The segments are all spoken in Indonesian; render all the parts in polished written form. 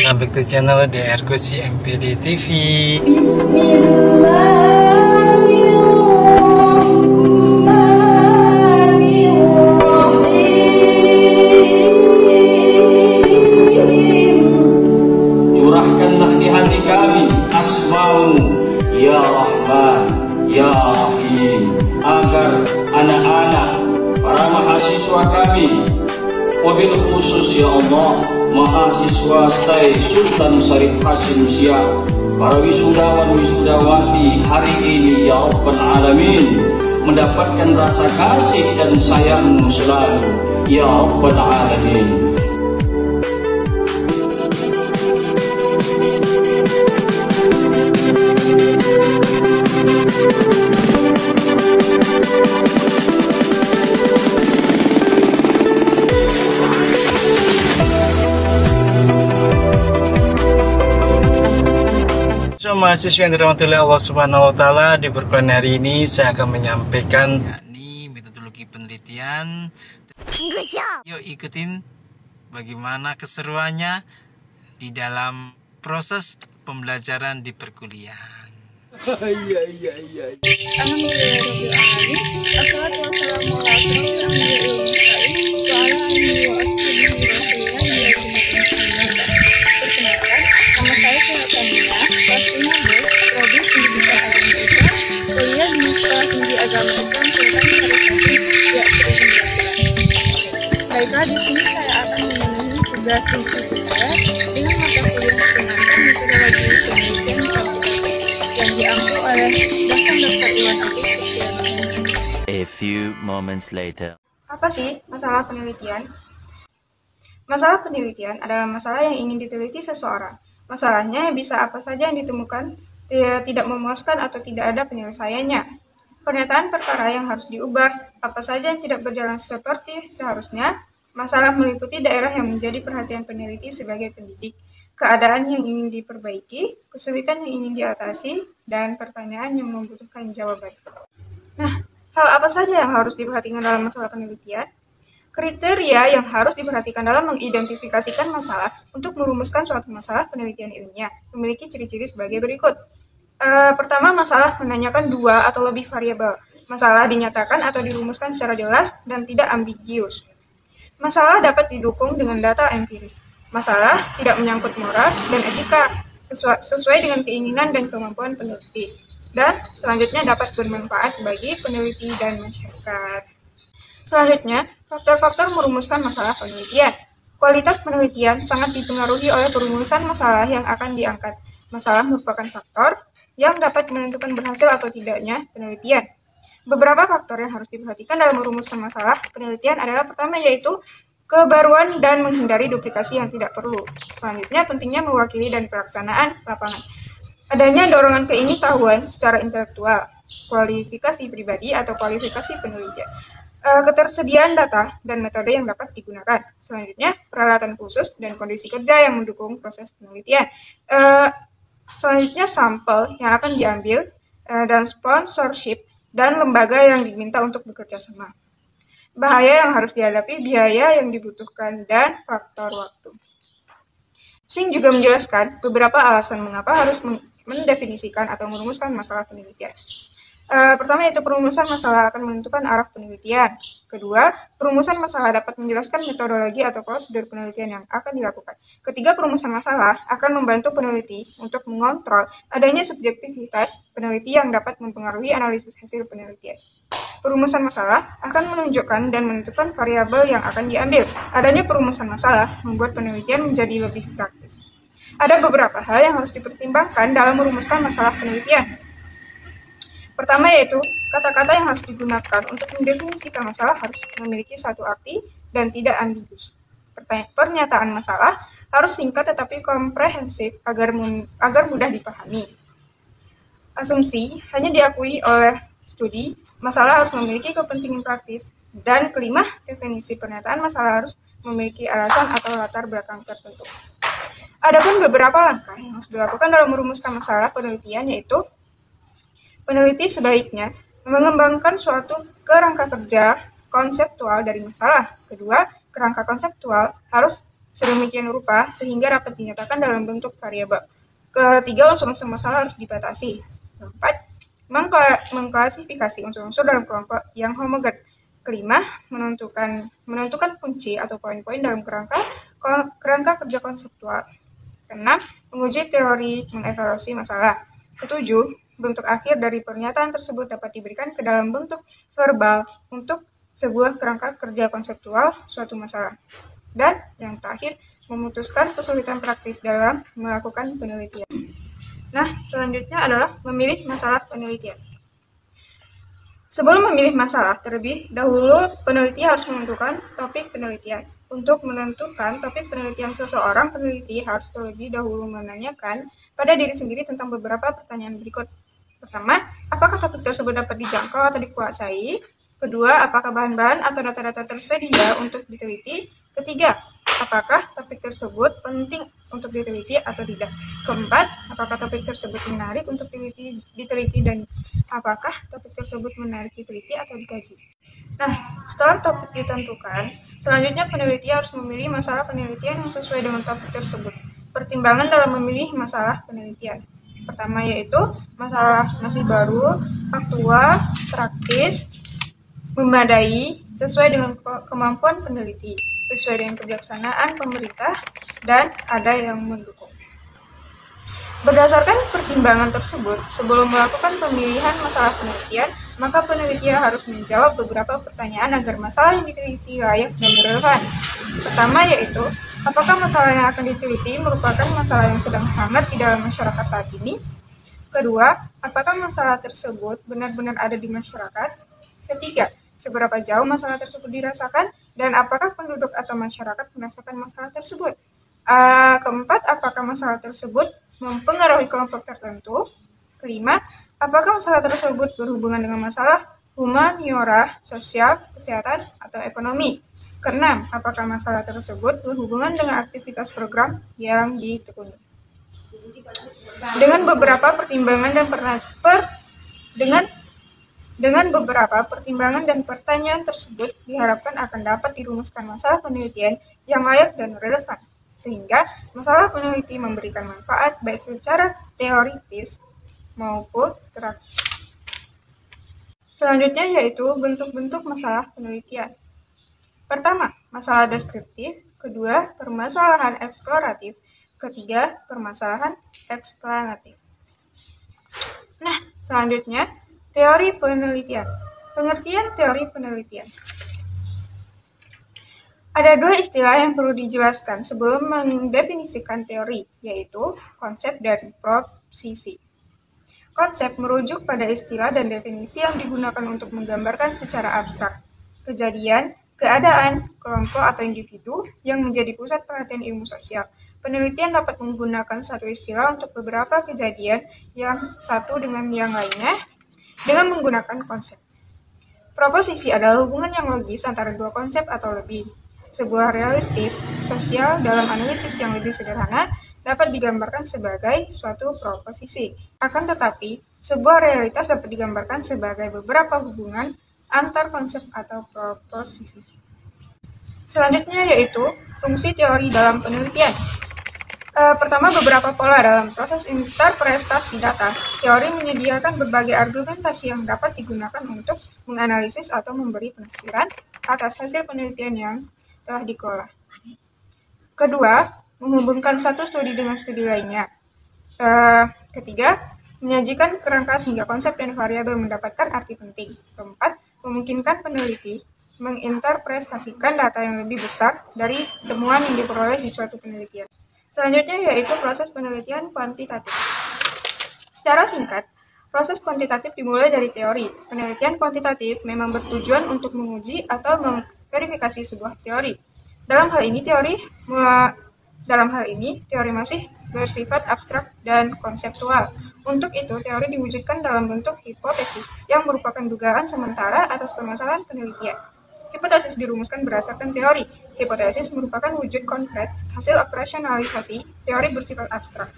welcome back to channel DR Kosi MPD TV. Curahkanlah di hati kami asma-Mu, ya Rahman, ya Rahim, agar anak-anak, para mahasiswa kami, wabil khusus ya Allah, mahasiswa STAI Sultan Syarif Hasim Siak, para wisudawan wisudawati hari ini ya Rabbal Alamin, mendapatkan rasa kasih dan sayang-Mu selalu ya Rabbal Alamin. Mahasiswa yang dirahmati oleh Allah Subhanahu wa Ta'ala, di perkuliahan hari ini saya akan menyampaikan yakni metodologi penelitian. Yuk ikutin bagaimana keseruannya di dalam proses pembelajaran di perkuliahan. Baiklah, di sini saya akan memenuhi tugas institusi saya dengan mata kuliah menggunakan metodologi penelitian kuantitatif yang diambil oleh dosen Dr. Iwan Apik. A few moments later. Apa sih masalah penelitian? Masalah penelitian adalah masalah yang ingin diteliti seseorang. Masalahnya bisa apa saja yang ditemukan, tidak memuaskan atau tidak ada penyelesaiannya. Pernyataan perkara yang harus diubah, apa saja yang tidak berjalan seperti seharusnya, masalah meliputi daerah yang menjadi perhatian peneliti sebagai pendidik, keadaan yang ingin diperbaiki, kesulitan yang ingin diatasi, dan pertanyaan yang membutuhkan jawaban. Nah, hal apa saja yang harus diperhatikan dalam masalah penelitian? Kriteria yang harus diperhatikan dalam mengidentifikasikan masalah untuk merumuskan suatu masalah penelitian ilmiah memiliki ciri-ciri sebagai berikut. Pertama, masalah menanyakan dua atau lebih variabel. Masalah dinyatakan atau dirumuskan secara jelas dan tidak ambiguus. Masalah dapat didukung dengan data empiris. Masalah tidak menyangkut moral dan etika sesuai dengan keinginan dan kemampuan peneliti. Dan selanjutnya dapat bermanfaat bagi peneliti dan masyarakat. Selanjutnya, faktor-faktor merumuskan masalah penelitian. Kualitas penelitian sangat dipengaruhi oleh perumusan masalah yang akan diangkat. Masalah merupakan faktor yang dapat menentukan berhasil atau tidaknya penelitian. Beberapa faktor yang harus diperhatikan dalam merumuskan masalah penelitian adalah pertama yaitu kebaruan dan menghindari duplikasi yang tidak perlu. Selanjutnya, pentingnya mewakili dan pelaksanaan lapangan. Adanya dorongan keingetahuan secara intelektual, kualifikasi pribadi atau kualifikasi penelitian. Ketersediaan data dan metode yang dapat digunakan. Selanjutnya, peralatan khusus dan kondisi kerja yang mendukung proses penelitian. Selanjutnya, sampel yang akan diambil dan sponsorship dan lembaga yang diminta untuk bekerja sama. Bahaya yang harus dihadapi, biaya yang dibutuhkan, dan faktor waktu. Sing juga menjelaskan beberapa alasan mengapa harus mendefinisikan atau merumuskan masalah penelitian. Pertama yaitu perumusan masalah akan menentukan arah penelitian. Kedua, perumusan masalah dapat menjelaskan metodologi atau prosedur penelitian yang akan dilakukan. Ketiga, perumusan masalah akan membantu peneliti untuk mengontrol adanya subjektivitas peneliti yang dapat mempengaruhi analisis hasil penelitian. Perumusan masalah akan menunjukkan dan menentukan variabel yang akan diambil. Adanya perumusan masalah membuat penelitian menjadi lebih praktis. Ada beberapa hal yang harus dipertimbangkan dalam merumuskan masalah penelitian. Pertama yaitu, kata-kata yang harus digunakan untuk mendefinisikan masalah harus memiliki satu arti dan tidak ambigus. Pernyataan masalah harus singkat tetapi komprehensif agar mudah dipahami. Asumsi hanya diakui oleh studi, masalah harus memiliki kepentingan praktis. Dan kelima, definisi pernyataan masalah harus memiliki alasan atau latar belakang tertentu. Adapun beberapa langkah yang harus dilakukan dalam merumuskan masalah penelitian yaitu, peneliti sebaiknya mengembangkan suatu kerangka kerja konseptual dari masalah. Kedua, kerangka konseptual harus sedemikian rupa sehingga dapat dinyatakan dalam bentuk variabel. Ketiga, unsur-unsur masalah harus dibatasi. Keempat, mengklasifikasi unsur-unsur dalam kelompok yang homogen. Kelima, menentukan kunci atau poin-poin dalam kerangka kerja konseptual. Keenam, menguji teori mengevaluasi masalah. Ketujuh, bentuk akhir dari pernyataan tersebut dapat diberikan ke dalam bentuk verbal untuk sebuah kerangka kerja konseptual suatu masalah. Dan yang terakhir, memutuskan kesulitan praktis dalam melakukan penelitian. Nah, selanjutnya adalah memilih masalah penelitian. Sebelum memilih masalah, terlebih dahulu peneliti harus menentukan topik penelitian. Untuk menentukan topik penelitian seseorang, peneliti harus terlebih dahulu menanyakan pada diri sendiri tentang beberapa pertanyaan berikut. Pertama, apakah topik tersebut dapat dijangkau atau dikuasai? Kedua, apakah bahan-bahan atau data-data tersedia untuk diteliti? Ketiga, apakah topik tersebut penting untuk diteliti atau tidak? Keempat, apakah topik tersebut menarik untuk diteliti dan apakah topik tersebut menarik diteliti atau dikaji? Nah, setelah topik ditentukan, selanjutnya peneliti harus memilih masalah penelitian yang sesuai dengan topik tersebut. Pertimbangan dalam memilih masalah penelitian. Pertama yaitu masalah masih baru, aktual, praktis, memadai, sesuai dengan kemampuan peneliti, sesuai dengan kebijaksanaan pemerintah, dan ada yang mendukung. Berdasarkan pertimbangan tersebut, sebelum melakukan pemilihan masalah penelitian, maka peneliti harus menjawab beberapa pertanyaan agar masalah yang diteliti layak dan relevan. Pertama yaitu, apakah masalah yang akan diteliti merupakan masalah yang sedang hangat di dalam masyarakat saat ini? Kedua, apakah masalah tersebut benar-benar ada di masyarakat? Ketiga, seberapa jauh masalah tersebut dirasakan dan apakah penduduk atau masyarakat merasakan masalah tersebut? Keempat, apakah masalah tersebut mempengaruhi kelompok tertentu? Kelima, apakah masalah tersebut berhubungan dengan masalah humaniora, sosial, kesehatan, atau ekonomi? Keenam, apakah masalah tersebut berhubungan dengan aktivitas program yang ditekuni? Dengan beberapa pertimbangan dan pertanyaan tersebut diharapkan akan dapat dirumuskan masalah penelitian yang layak dan relevan, sehingga masalah peneliti memberikan manfaat baik secara teoritis maupun praktis. Selanjutnya yaitu bentuk-bentuk masalah penelitian. Pertama, masalah deskriptif. Kedua, permasalahan eksploratif. Ketiga, permasalahan eksplanatif. Nah, selanjutnya, teori penelitian. Pengertian teori penelitian. Ada dua istilah yang perlu dijelaskan sebelum mendefinisikan teori, yaitu konsep dan proposisi. Konsep merujuk pada istilah dan definisi yang digunakan untuk menggambarkan secara abstrak kejadian, keadaan, kelompok atau individu yang menjadi pusat perhatian ilmu sosial. Penelitian dapat menggunakan satu istilah untuk beberapa kejadian yang satu dengan yang lainnya dengan menggunakan konsep. Proposisi adalah hubungan yang logis antara dua konsep atau lebih. Sebuah realistis sosial dalam analisis yang lebih sederhana dapat digambarkan sebagai suatu proposisi. Akan tetapi, sebuah realitas dapat digambarkan sebagai beberapa hubungan antar konsep atau proposisi. Selanjutnya yaitu fungsi teori dalam penelitian. Pertama, beberapa pola dalam proses interpretasi data. Teori menyediakan berbagai argumentasi yang dapat digunakan untuk menganalisis atau memberi penafsiran atas hasil penelitian yang telah dikelola. Kedua, menghubungkan satu studi dengan studi lainnya. Ketiga, menyajikan kerangka sehingga konsep dan variabel mendapatkan arti penting. Keempat, memungkinkan peneliti menginterpretasikan data yang lebih besar dari temuan yang diperoleh di suatu penelitian. Selanjutnya yaitu proses penelitian kuantitatif. Secara singkat, proses kuantitatif dimulai dari teori. Penelitian kuantitatif memang bertujuan untuk menguji atau memverifikasi sebuah teori. Dalam hal ini teori masih bersifat abstrak dan konseptual. Untuk itu, teori diwujudkan dalam bentuk hipotesis yang merupakan dugaan sementara atas permasalahan penelitian. Hipotesis dirumuskan berdasarkan teori. Hipotesis merupakan wujud konkret hasil operasionalisasi teori bersifat abstrak.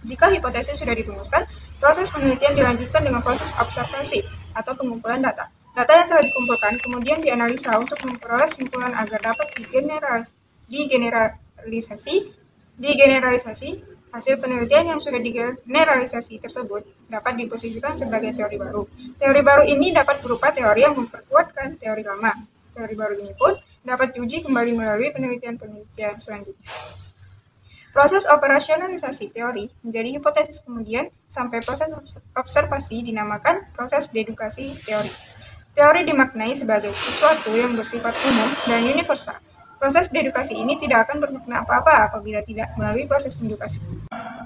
Jika hipotesis sudah dirumuskan, proses penelitian dilanjutkan dengan proses observasi atau pengumpulan data. Data yang telah dikumpulkan kemudian dianalisa untuk memperoleh simpulan agar dapat digeneralisasi, hasil penelitian yang sudah digeneralisasi tersebut dapat diposisikan sebagai teori baru. Teori baru ini dapat berupa teori yang memperkuatkan teori lama. Teori baru ini pun dapat diuji kembali melalui penelitian-penelitian selanjutnya. Proses operasionalisasi teori menjadi hipotesis kemudian sampai proses observasi dinamakan proses dedukasi teori. Teori dimaknai sebagai sesuatu yang bersifat umum dan universal. Proses dedukasi ini tidak akan bermakna apa-apa apabila tidak melalui proses indukasi.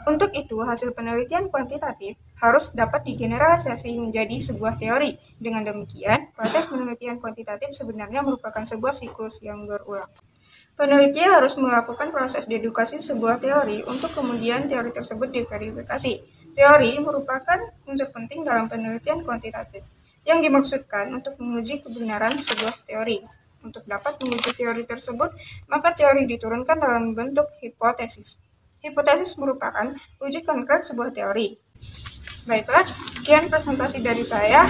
Untuk itu, hasil penelitian kuantitatif harus dapat digeneralisasi menjadi sebuah teori. Dengan demikian, proses penelitian kuantitatif sebenarnya merupakan sebuah siklus yang berulang. Peneliti harus melakukan proses dedukasi sebuah teori untuk kemudian teori tersebut diverifikasi. Teori merupakan unsur penting dalam penelitian kuantitatif yang dimaksudkan untuk menguji kebenaran sebuah teori. Untuk dapat menguji teori tersebut, maka teori diturunkan dalam bentuk hipotesis. Hipotesis merupakan uji konkret sebuah teori. Baiklah, sekian presentasi dari saya.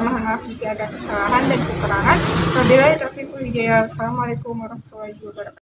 Mohon maaf jika ada kesalahan dan kekurangan. Wabillahi taufiq wal hidayah. Assalamualaikum warahmatullahi wabarakatuh.